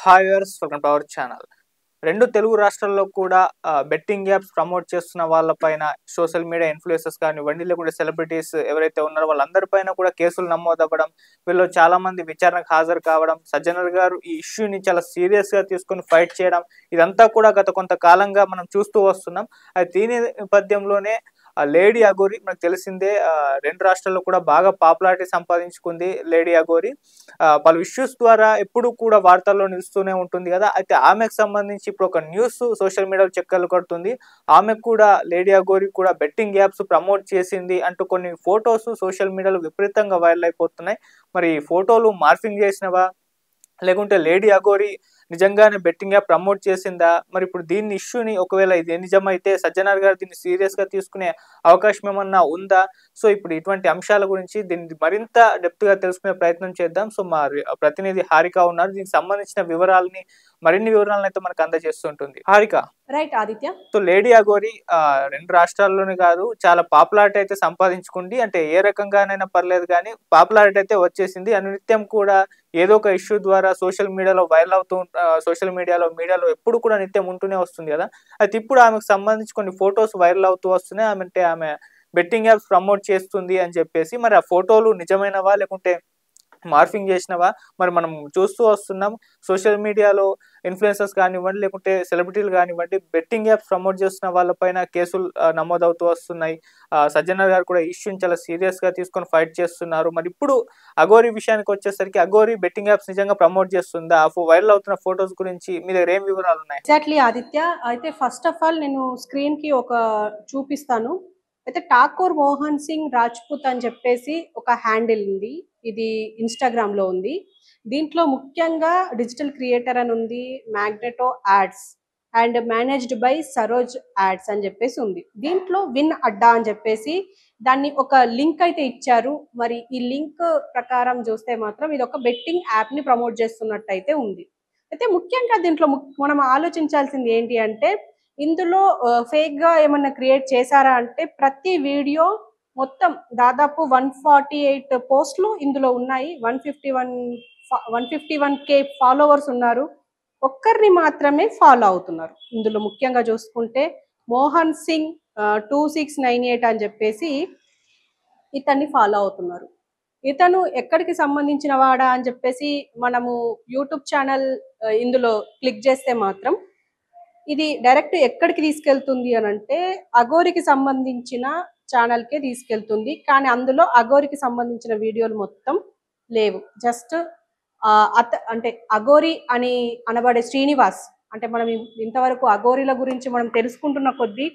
Hi viewers, welcome to our channel. రెండు తెలుగు రాష్ట్రాల్లో కూడా బెట్టింగ్ యాప్స్ ప్రమోట్ చేస్తున్న వాళ్ళపైన సోషల్ మీడియా ఇన్ఫ్లుయెన్సర్స్ కానివ్వండి, లేకుంటే సెలబ్రిటీస్ ఎవరైతే ఉన్నారో వాళ్ళందరిపైన కూడా కేసులు నమోదవ్వడం, వీళ్ళు చాలా మంది విచారణకు హాజరు కావడం, సజ్జనర్ గారు ఈ ఇష్యూని చాలా సీరియస్గా తీసుకొని ఫైట్ చేయడం, ఇదంతా కూడా గత కొంతకాలంగా మనం చూస్తూ వస్తున్నాం. అయితే ఈ నేపథ్యంలోనే లేడీ అఘోరి మనకు తెలిసిందే, రెండు రాష్ట్రాల్లో కూడా బాగా పాపులారిటీ సంపాదించుకుంది లేడీ అఘోరి. పలు ఇష్యూస్ ద్వారా ఎప్పుడు కూడా వార్తల్లో నిలుస్తూనే ఉంటుంది కదా. అయితే ఆమెకు సంబంధించి ఇప్పుడు ఒక న్యూస్ సోషల్ మీడియాలో చక్కర్లు కొడుతుంది. ఆమెకు కూడా లేడీ అఘోరి కూడా బెట్టింగ్ యాప్స్ ప్రమోట్ చేసింది అంటూ కొన్ని ఫొటోస్ సోషల్ మీడియాలో విపరీతంగా వైరల్ అయిపోతున్నాయి. మరి ఈ ఫోటోలు మార్ఫింగ్ చేసినవా, లేకుంటే లేడీ అఘోరి నిజంగానే బెట్టింగ్ యాప్ ప్రమోట్ చేసిందా? మరి ఇప్పుడు దీన్ని ఇష్యూని ఒకవేళ ఇది నిజమైతే సజ్జనార్ గారు దీన్ని సీరియస్గా తీసుకునే అవకాశం ఏమన్నా ఉందా? సో ఇప్పుడు ఇటువంటి అంశాల గురించి దీన్ని మరింత డెప్త్గా తెలుసుకునే ప్రయత్నం చేద్దాం. సో మా ప్రతినిధి హారిక ఉన్నారు. దీనికి సంబంధించిన మరిన్ని వివరాలను అయితే మనకు అందజేస్తుంటుంది. Harika, right Aditya. So lady Aghori రెండు రాష్ట్రాల్లోనే కాదు, చాలా పాపులారిటీ అయితే సంపాదించుకుంది. అంటే ఏ రకంగానైనా పర్లేదు కానీ పాపులారిటీ అయితే వచ్చేసింది. అనునిత్యం కూడా ఏదో ఒక ఇష్యూ ద్వారా సోషల్ మీడియాలో వైరల్ అవుతూ మీడియాలో ఎప్పుడు కూడా నిత్యం ఉంటూనే వస్తుంది కదా. అయితే ఇప్పుడు ఆమెకు సంబంధించి కొన్ని ఫొటోస్ వైరల్ అవుతూ వస్తున్నాయి. ఆమె బెట్టింగ్ యాప్స్ ప్రమోట్ చేస్తుంది అని చెప్పేసి. మరి ఆ ఫోటోలు నిజమైనవా లేకుంటే మార్ఫింగ్ చేసినవా? మరి మనం చూస్తూ వస్తున్నాం సోషల్ మీడియాలో ఇన్ఫ్లుయెన్సర్స్ కానివ్వండి, లేకుంటే సెలబ్రిటీలు కానివ్వండి, బెట్టింగ్ యాప్స్ ప్రమోట్ చేస్తున్న వాళ్ళపైన కేసులు నమోదవుతూ వస్తున్నాయి. సజ్జనర్ గారు కూడా ఈ ఇష్యూని చాలా సీరియస్గా తీసుకొని ఫైట్ చేస్తున్నారు. మరి ఇప్పుడు అఘోరి విషయానికి వచ్చేసరికి అఘోరి బెట్టింగ్ యాప్స్ నిజంగా ప్రమోట్ చేస్తుందా? వైరల్ అవుతున్న ఫొటోస్ గురించి మీ దగ్గర ఏం వివరాలు ఉన్నాయి? ఎగ్జాక్ట్లీ ఆదిత్య. అయితే ఫస్ట్ ఆఫ్ ఆల్ నేను స్క్రీన్ కి ఒక చూపిస్తాను. అయితే ఠాకూర్ మోహన్ సింగ్ రాజ్పుత్ అని చెప్పేసి ఒక హ్యాండిల్ ఉంది. ఇది ఇన్స్టాగ్రామ్ లో ఉంది. దీంట్లో ముఖ్యంగా డిజిటల్ క్రియేటర్ అని ఉంది, magneto ads and managed by Saroj ads అని చెప్పేసి ఉంది. దీంట్లో విన్ అడ్డా అని చెప్పేసి దాన్ని ఒక లింక్ అయితే ఇచ్చారు. మరి ఈ లింక్ ప్రకారం చూస్తే మాత్రం ఇది ఒక బెట్టింగ్ యాప్ ని ప్రమోట్ చేస్తున్నట్టు అయితే ఉంది. అయితే ముఖ్యంగా దీంట్లో మనం ఆలోచించాల్సింది ఏంటి అంటే, ఇందులో ఫేక్ గా ఏమన్నా క్రియేట్ చేశారా అంటే, ప్రతి వీడియో మొత్తం దాదాపు 148 పోస్టులు ఇందులో ఉన్నాయి. 151K ఫాలోవర్స్ ఉన్నారు. ఒక్కరిని మాత్రమే ఫాలో అవుతున్నారు. ఇందులో ముఖ్యంగా చూసుకుంటే మోహన్ సింగ్ 2698 అని చెప్పేసి ఇతన్ని ఫాలో అవుతున్నారు. ఇతను ఎక్కడికి సంబంధించిన వాడా అని చెప్పేసి మనము యూట్యూబ్ ఛానల్ ఇందులో క్లిక్ చేస్తే మాత్రం ఇది డైరెక్ట్ ఎక్కడికి తీసుకెళ్తుంది అని అంటే, అఘోరికి సంబంధించిన ఛానల్కే తీసుకెళ్తుంది. కానీ అందులో అఘోరికి సంబంధించిన వీడియోలు మొత్తం లేవు. జస్ట్ అంటే అఘోరి అని అనబడే శ్రీనివాస్, అంటే మనం ఇంతవరకు అఘోరిల గురించి మనం తెలుసుకుంటున్న కొద్దీ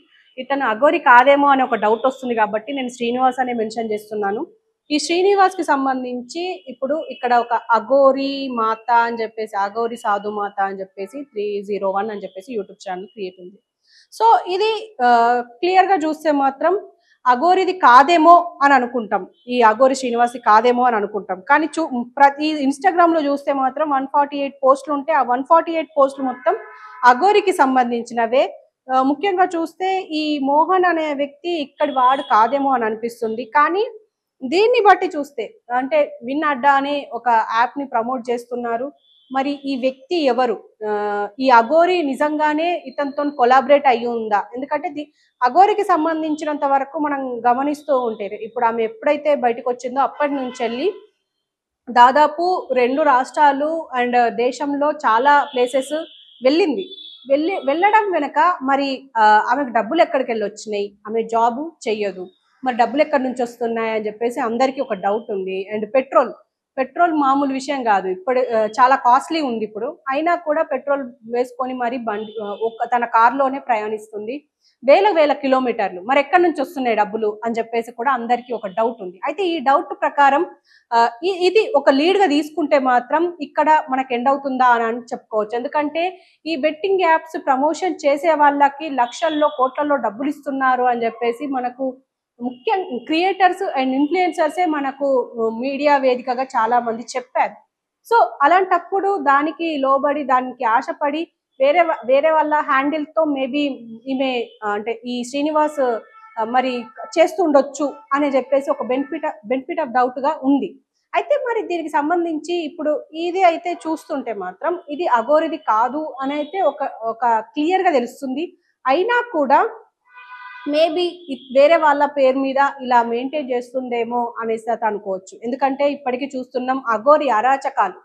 ఇతను అఘోరి కాదేమో అని ఒక డౌట్ వస్తుంది. కాబట్టి నేను శ్రీనివాస్ అనే మెన్షన్ చేస్తున్నాను. ఈ శ్రీనివాస్ కి సంబంధించి ఇప్పుడు ఇక్కడ ఒక అఘోరి మాత అని చెప్పేసి, అఘోరి సాధు మాత అని చెప్పేసి 301 అని చెప్పేసి యూట్యూబ్ ఛానల్ క్రియేట్ ఉంది. సో ఇది క్లియర్ గా చూస్తే మాత్రం అఘోరిది కాదేమో అని అనుకుంటాం. ఈ అఘోరి శ్రీనివాస్ కాదేమో అని అనుకుంటాం. కానీ ప్రతి ఇన్స్టాగ్రామ్ లో చూస్తే మాత్రం 148 పోస్టులు ఉంటే ఆ 148 పోస్టులు మొత్తం అఘోరికి సంబంధించినవే. ముఖ్యంగా చూస్తే ఈ మోహన్ అనే వ్యక్తి ఇక్కడి వాడు కాదేమో అని అనిపిస్తుంది. కానీ దీన్ని బట్టి చూస్తే అంటే విన్ అడ్డా అనే ఒక యాప్ ని ప్రమోట్ చేస్తున్నారు. మరి ఈ వ్యక్తి ఎవరు? ఈ అఘోరి నిజంగానే ఇతనితో కొలాబరేట్ అయ్యి ఉందా? ఎందుకంటే అఘోరికి సంబంధించినంత వరకు మనం గమనిస్తూ ఉంటే, ఇప్పుడు ఆమె ఎప్పుడైతే బయటకు వచ్చిందో అప్పటి నుంచి వెళ్ళి దాదాపు 2 రాష్ట్రాలు అండ్ దేశంలో చాలా ప్లేసెస్ వెళ్ళింది. వెళ్ళడం వెనక మరి ఆమెకు డబ్బులు ఎక్కడికి వెళ్ళి వచ్చినాయి? ఆమె జాబు చెయ్యదు, మరి డబ్బులు ఎక్కడి నుంచి వస్తున్నాయి అని చెప్పేసి అందరికీ ఒక డౌట్ ఉంది. అండ్ పెట్రోల్ మామూలు విషయం కాదు. ఇప్పుడు చాలా కాస్ట్లీ ఉంది. ఇప్పుడు అయినా కూడా పెట్రోల్ వేసుకొని మరి తన కార్లోనే ప్రయాణిస్తుంది వేల కిలోమీటర్లు. మరి ఎక్కడి నుంచి వస్తున్నాయి డబ్బులు అని చెప్పేసి కూడా అందరికీ ఒక డౌట్ ఉంది. అయితే ఈ డౌట్ ప్రకారం ఇది ఒక లీడ్ గా తీసుకుంటే మాత్రం ఇక్కడ మనకు ఎండ్ అవుతుందా అని చెప్పుకోవచ్చు. ఎందుకంటే ఈ బెట్టింగ్ యాప్స్ ప్రమోషన్ చేసే వాళ్ళకి లక్షల్లో కోట్లలో డబ్బులు ఇస్తున్నారు అని చెప్పేసి మనకు ముఖ్యం క్రియేటర్స్ అండ్ ఇన్ఫ్లుయెన్సర్సే మనకు మీడియా వేదికగా చాలా మంది చెప్పారు. సో అలాంటప్పుడు దానికి లోబడి, దానికి ఆశపడి వేరే వాళ్ళ హ్యాండిల్ తో మేబీ ఈమె అంటే ఈ శ్రీనివాస్ మరి చేస్తుండొచ్చు అని చెప్పేసి ఒక బెనిఫిట్ ఆఫ్ డౌట్ గా ఉంది. అయితే మరి దీనికి సంబంధించి ఇప్పుడు ఇది అయితే చూస్తుంటే మాత్రం ఇది అఘోరిది కాదు అని అయితే ఒక ఒక క్లియర్ గా తెలుస్తుంది. అయినా కూడా మేబీ వేరే వాళ్ళ పేరు మీద ఇలా మెయింటైన్ చేస్తుందేమో అనేసి అయితే అనుకోవచ్చు. ఎందుకంటే ఇప్పటికీ చూస్తున్నాం అఘోరి అరాచకాలు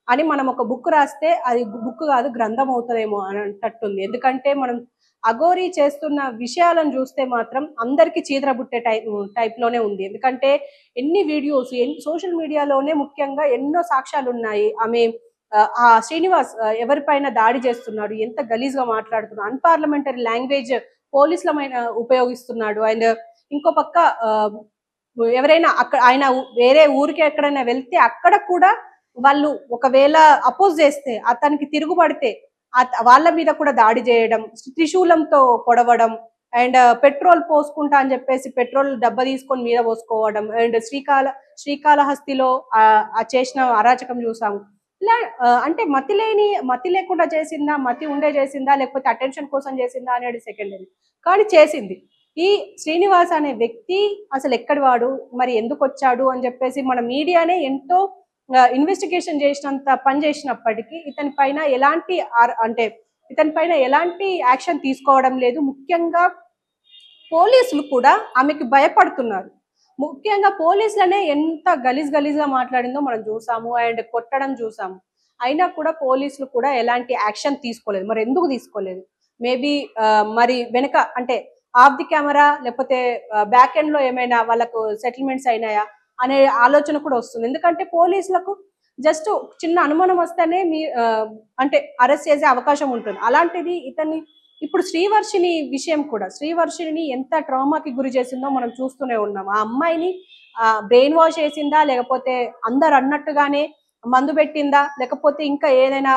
అని మనం ఒక బుక్ రాస్తే అది బుక్ కాదు గ్రంథం అవుతుందేమో అని అంటట్టుంది. ఎందుకంటే మనం అఘోరి చేస్తున్న విషయాలను చూస్తే మాత్రం అందరికీ చీదరబుట్టే టైప్ లోనే ఉంది. ఎందుకంటే ఎన్ని వీడియోస్ సోషల్ మీడియాలోనే ముఖ్యంగా ఎన్నో సాక్ష్యాలు ఉన్నాయి. ఆమె ఆ శ్రీనివాస్ ఎవరిపైన దాడి చేస్తున్నాడు, ఎంత గలీజ్ గా మాట్లాడుతున్నాడు, అన్పార్లమెంటరీ లాంగ్వేజ్ పోలీసులమైన ఉపయోగిస్తున్నాడు. అండ్ ఇంకో పక్క ఎవరైనా అక్కడ ఆయన వేరే ఊరికి ఎక్కడైనా వెళ్తే అక్కడ కూడా వాళ్ళు ఒకవేళ అపోజ్ చేస్తే అతనికి తిరుగుబడితే వాళ్ళ మీద కూడా దాడి చేయడం, త్రిశూలంతో పొడవడం, అండ్ పెట్రోల్ పోసుకుంటా అని చెప్పేసి పెట్రోల్ డబ్బా తీసుకొని మీద పోసుకోవడం, అండ్ శ్రీకాళహస్తిలో చేసిన అరాచకం చూసాము. ఇలా అంటే మతి లేకుండా చేసిందా, మతి ఉండే చేసిందా, లేకపోతే అటెన్షన్ కోసం చేసిందా అనేది సెకండరీ, కానీ చేసింది. ఈ శ్రీనివాస్ అనే వ్యక్తి అసలు ఎక్కడి వాడు, మరి ఎందుకు వచ్చాడు అని చెప్పేసి మన మీడియానే ఎంతో ఇన్వెస్టిగేషన్ చేసినంత పని చేసినప్పటికీ ఇతని పైన ఎలాంటి యాక్షన్ తీసుకోవడం లేదు. ముఖ్యంగా పోలీసులు కూడా ఆమెకి భయపడుతున్నారు. ముఖ్యంగా పోలీసులనే ఎంత గలీజ్ గా మాట్లాడిందో మనం చూసాము, అండ్ కొట్టడం చూసాము. అయినా కూడా పోలీసులు కూడా ఎలాంటి యాక్షన్ తీసుకోలేదు. మరి ఎందుకు తీసుకోలేదు? మేబీ మరి వెనక అంటే ఆఫ్ ది కెమెరా లేకపోతే బ్యాక్ ఎండ్ లో ఏమైనా వాళ్ళకు సెటిల్మెంట్స్ అయినాయా అనే ఆలోచన కూడా వస్తుంది. ఎందుకంటే పోలీసులకు జస్ట్ చిన్న అనుమానం వస్తేనే అంటే అరెస్ట్ చేసే అవకాశం ఉంటుంది. అలాంటిది ఇతన్ని ఇప్పుడు శ్రీవర్షిని విషయం కూడా, శ్రీవర్షిని ఎంత ట్రామాకి గురి చేసిందో మనం చూస్తూనే ఉన్నాం. ఆ అమ్మాయిని బ్రెయిన్ వాష్ చేసిందా, లేకపోతే అందరు అన్నట్టుగానే మందు పెట్టిందా, లేకపోతే ఇంకా ఏదైనా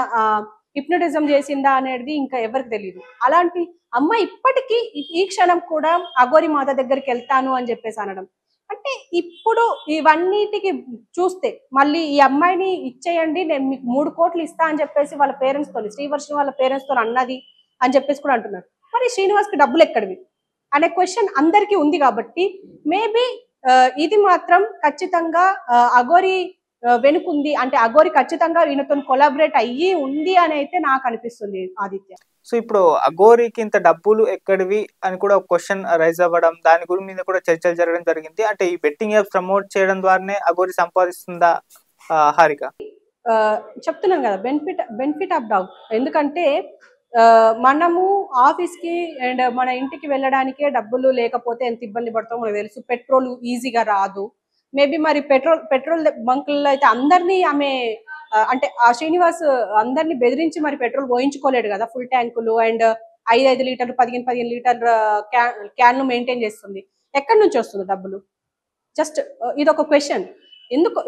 హిప్నటిజం చేసిందా అనేది ఇంకా ఎవరికి తెలియదు. అలాంటి అమ్మాయి ఇప్పటికీ ఈ క్షణం కూడా అఘోరి మాత దగ్గరికి వెళ్తాను అని చెప్పేసి అనడం అంటే ఇప్పుడు ఇవన్నిటికి చూస్తే మళ్ళీ ఈ అమ్మాయిని ఇచ్చేయండి, నేను మీకు 3 కోట్లు ఇస్తా అని చెప్పేసి వాళ్ళ పేరెంట్స్ తోని, శ్రీవర్షిని వాళ్ళ పేరెంట్స్ తో అన్నది అని చెప్పేసి కూడా అంటున్నారు. మరి శ్రీనివాస్ కి డబ్బులు ఎక్కడివి అనే క్వశ్చన్ అందరికీ ఉంది. కాబట్టి మేబీ ఇది మాత్రం ఖచ్చితంగా అఘోరి వెనుకుంది, అంటే అఘోరి ఖచ్చితంగా ఈయనతో కొలాబరేట్ అయ్యి ఉంది అని అయితే నాకు అనిపిస్తుంది ఆదిత్య. సో ఇప్పుడు అఘోరికి ఇంత డబ్బులు ఎక్కడివి అని కూడా ఒక క్వశ్చన్ రైజ్ అవ్వడం, దాని గురించి మీద కూడా చర్చలు జరగడం జరిగింది. అంటే ఈ బెట్టింగ్ యాప్ ప్రమోట్ చేయడం ద్వారానే అఘోరి సంపాదిస్తుందా హారిక? చెప్తున్నాను కదా, బెనిఫిట్ ఆఫ్ డౌట్. ఎందుకంటే మనము ఆఫీస్ కి అండ్ మన ఇంటికి వెళ్ళడానికే డబ్బులు లేకపోతే ఎంత ఇబ్బంది పడతామో మనకు తెలుసు. పెట్రోల్ ఈజీగా రాదు. మేబీ మరి పెట్రోల్ బంకుల్లో అయితే అందరినీ ఆమె అంటే ఆ శ్రీనివాస్ అందరినీ బెదిరించి మరి పెట్రోల్ పోయించుకోలేడు కదా, ఫుల్ ట్యాంకులు అండ్ 5 లీటర్లు 15 లీటర్ల క్యాన్లు మెయింటైన్ చేస్తుంది. ఎక్కడి నుంచి వస్తుంది డబ్బులు? జస్ట్ ఇదొక క్వశ్చన్.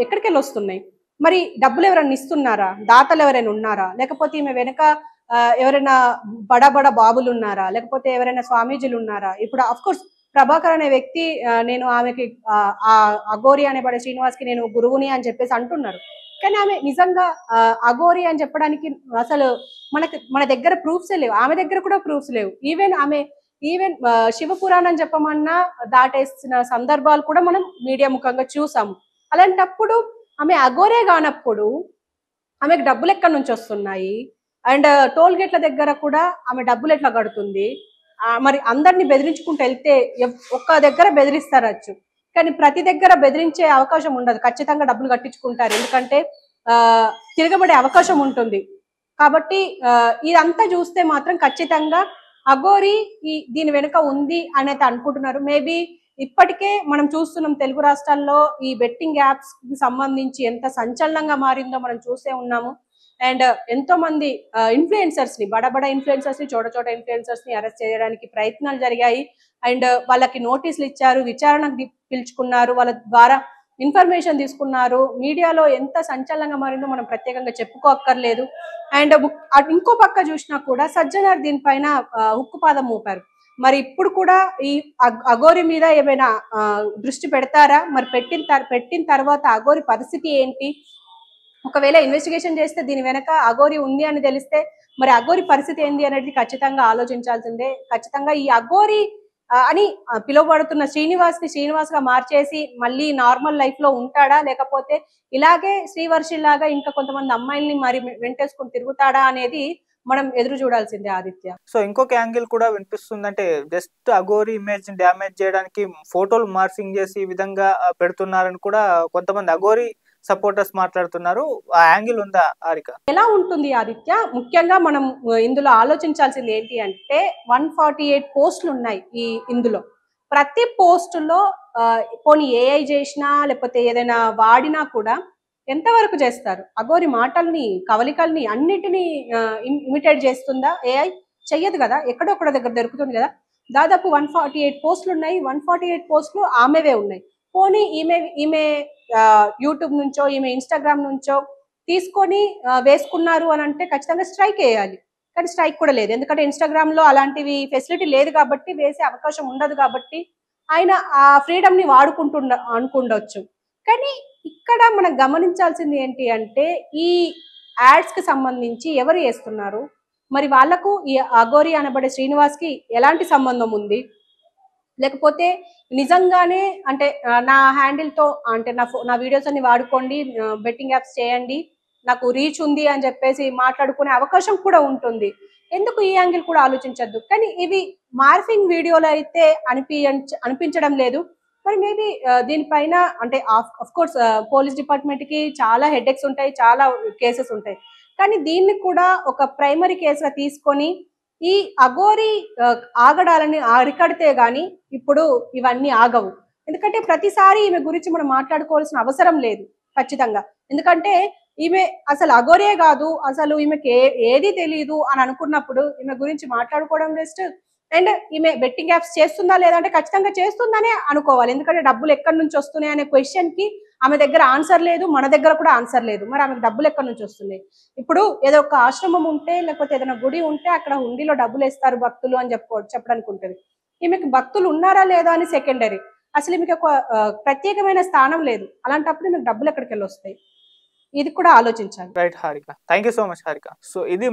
ఎక్కడికి వెళ్ళి వస్తున్నాయి? మరి డబ్బులు ఎవరైనా ఇస్తున్నారా? దాతలు ఎవరైనా ఉన్నారా? లేకపోతే ఈమె వెనక ఎవరైనా బడా బాబులు ఉన్నారా? లేకపోతే ఎవరైనా స్వామీజీలు ఉన్నారా? ఇప్పుడు అఫ్ కోర్స్ ప్రభాకర్ అనే వ్యక్తి నేను ఆమెకి అఘోరి అనేబడే శ్రీనివాస్ కి నేను గురువుని అని చెప్పేసి అంటున్నారు. కానీ ఆమె నిజంగా అఘోరి అని చెప్పడానికి అసలు మన దగ్గర ప్రూఫ్స్ లేవు. ఆమె దగ్గర కూడా ప్రూఫ్స్ లేవు. ఈవెన్ శివపురాణం చెప్పమన్నా దాటేసిన సందర్భాలు కూడా మనం మీడియా ముఖంగా చూసాము. అలాంటప్పుడు ఆమె అఘోరే కానప్పుడు ఆమెకు డబ్బులు ఎక్కడి నుంచి వస్తున్నాయి? అండ్ టోల్ గేట్ల దగ్గర కూడా ఆమె డబ్బులు ఎట్లా కడుతుంది? మరి అందరినీ బెదిరించుకుంటూ వెళ్తే ఒక్క దగ్గర బెదిరిస్తారచ్చు, కానీ ప్రతి దగ్గర బెదిరించే అవకాశం ఉండదు. ఖచ్చితంగా డబ్బులు కట్టించుకుంటారు, ఎందుకంటే తిరగబడే అవకాశం ఉంటుంది. కాబట్టి ఇదంతా చూస్తే మాత్రం ఖచ్చితంగా అఘోరి దీని వెనుక ఉంది అనేది అనుకుంటున్నారు. మేబీ ఇప్పటికే మనం చూస్తున్నాం తెలుగు రాష్ట్రాల్లో ఈ బెట్టింగ్ యాప్స్ కి సంబంధించి ఎంత సంచలనంగా మారిందో మనం చూసే ఉన్నాము. అండ్ ఎంతో మంది ఇన్ఫ్లుయెన్సర్స్ ని, బడ ఇన్ఫ్లుయెన్సర్స్ ని, చోట ఇన్ఫ్లుయెన్సర్స్ ని అరెస్ట్ చేయడానికి ప్రయత్నాలు జరిగాయి. అండ్ వాళ్ళకి నోటీసులు ఇచ్చారు, విచారణకు పిలుచుకున్నారు, వాళ్ళ ద్వారా ఇన్ఫర్మేషన్ తీసుకున్నారు. మీడియాలో ఎంత సంచలనంగా మారిందో మనం ప్రత్యేకంగా చెప్పుకోక్కర్లేదు. అండ్ ఇంకో పక్క చూసినా కూడా సజ్జనార్ దీనిపైన ఉక్కుపాదం మోపారు. మరి ఇప్పుడు కూడా ఈ అఘోరి మీద ఏమైనా దృష్టి పెడతారా? మరి పెట్టిన తర్వాత అఘోరి పరిస్థితి ఏంటి? ఒకవేళ ఇన్వెస్టిగేషన్ చేస్తే దీని వెనక అఘోరి ఉంది అని తెలిస్తే మరి అఘోరి పరిస్థితి ఏంటి అనేది ఖచ్చితంగా ఆలోచించాల్సిందే. ఖచ్చితంగా ఈ అఘోరి అని పిలువబడుతున్న శ్రీనివాస్ ని శ్రీనివాస్ గా మార్చేసి మళ్ళీ నార్మల్ లైఫ్ లో ఉంటాడా, లేకపోతే ఇలాగే శ్రీవర్షి లాగా ఇంకా కొంతమంది అమ్మాయిల్ని మరి వెంటేసుకుని తిరుగుతాడా అనేది మనం ఎదురు చూడాల్సిందే ఆదిత్య. సో ఇంకొక యాంగిల్ కూడా వినిపిస్తుంది, అంటే జస్ట్ అఘోరి ఇమేజ్ ని డ్యామేజ్ చేయడానికి ఫోటోలు మార్ఫింగ్ చేసి ఈ విధంగా పెడుతున్నారని కూడా కొంతమంది అఘోరి సపోర్టర్స్ మాట్లాడుతున్నారు. ఆ యాంగిల్ ఉందా హారిక? ఎలా ఉంటుంది ఆదిత్య? ముఖ్యంగా మనం ఇందులో ఆలోచించాల్సింది ఏంటి అంటే 148 పోస్టులు ఉన్నాయి ఇందులో. ప్రతి పోస్టులో పోనీ ఏఐ చేసినా లేకపోతే ఏదైనా వాడినా కూడా ఎంతవరకు చేస్తారు? అఘోరి మాటల్ని, కవలికల్ని అన్నిటినీ ఇమిటేట్ చేస్తుందా ఏఐ? చెయ్యదు కదా, ఎక్కడో ఒకడ దగ్గర దొరుకుతుంది కదా. దాదాపు 148 పోస్టులు ఉన్నాయి. 148 పోస్టులు ఆమెవే ఉన్నాయి. పోనీ ఈమె యూట్యూబ్ నుంచో ఈమె ఇన్స్టాగ్రామ్ నుంచో తీసుకొని వేసుకున్నారు అని అంటే ఖచ్చితంగా స్ట్రైక్ వేయాలి. కానీ స్ట్రైక్ కూడా లేదు, ఎందుకంటే ఇన్స్టాగ్రామ్ లో అలాంటివి ఫెసిలిటీ లేదు కాబట్టి, వేసే అవకాశం ఉండదు కాబట్టి ఆయన ఆ ఫ్రీడమ్ ని అనుకుండొచ్చు. కానీ ఇక్కడ మనం గమనించాల్సింది ఏంటి అంటే ఈ యాడ్స్ కి సంబంధించి ఎవరు వేస్తున్నారు, మరి వాళ్లకు ఈ అఘోరి అనబడే శ్రీనివాస్ కి ఎలాంటి సంబంధం ఉంది, లేకపోతే నిజంగానే అంటే నా హ్యాండిల్ తో అంటే నా వీడియోస్ అన్ని వాడుకోండి, బెట్టింగ్ యాప్స్ చేయండి, నాకు రీచ్ ఉంది అని చెప్పేసి మాట్లాడుకునే అవకాశం కూడా ఉంటుంది. ఎందుకు ఈ యాంగిల్ కూడా ఆలోచించద్దు? కానీ ఇవి మార్ఫింగ్ వీడియోలు అయితే అనిపించడం లేదు. మరి మేబీ దీనిపైన అంటే ఆఫ్ కోర్స్ పోలీస్ డిపార్ట్మెంట్ కి చాలా హెడేక్స్ ఉంటాయి, చాలా కేసెస్ ఉంటాయి. కానీ దీన్ని కూడా ఒక ప్రైమరీ కేసుగా తీసుకొని ఈ అఘోరి ఆగడాలని అరికడితే గాని ఇప్పుడు ఇవన్నీ ఆగవు. ఎందుకంటే ప్రతిసారి ఈమె గురించి మనం మాట్లాడుకోవాల్సిన అవసరం లేదు ఖచ్చితంగా. ఎందుకంటే ఈమె అసలు అఘోరే కాదు, అసలు ఈమెకి ఏది తెలియదు అని అనుకున్నప్పుడు ఈమె గురించి మాట్లాడుకోవడం బెస్ట్. అండ్ ఈమె బెట్టింగ్ యాప్స్ చేస్తుందా లేదంటే ఖచ్చితంగా చేస్తుందనే అనుకోవాలి. ఎందుకంటే డబ్బులు ఎక్కడి నుంచి వస్తున్నాయి అనే క్వశ్చన్ కి ఆమె దగ్గర ఆన్సర్ లేదు, మన దగ్గర కూడా ఆన్సర్ లేదు. మరి ఆమెకు డబ్బులు ఎక్కడి నుంచి వస్తున్నాయి? ఇప్పుడు ఏదో ఒక ఆశ్రమం ఉంటే లేకపోతే ఏదైనా గుడి ఉంటే అక్కడ హుండీలో డబ్బులు వేస్తారు భక్తులు అని చెప్పడానికి ఉంటుంది. ఈమెకి భక్తులు ఉన్నారా లేదా అని సెకండరీ. అసలు ఈమెకి ఒక ప్రత్యేకమైన స్థానం లేదు. అలాంటప్పుడు ఈమెకు డబ్బులు ఎక్కడికి వెళ్ళి వస్తాయి? ఇది కూడా ఆలోచించాలి. Right Harika, thank you so much Harika. So ఇది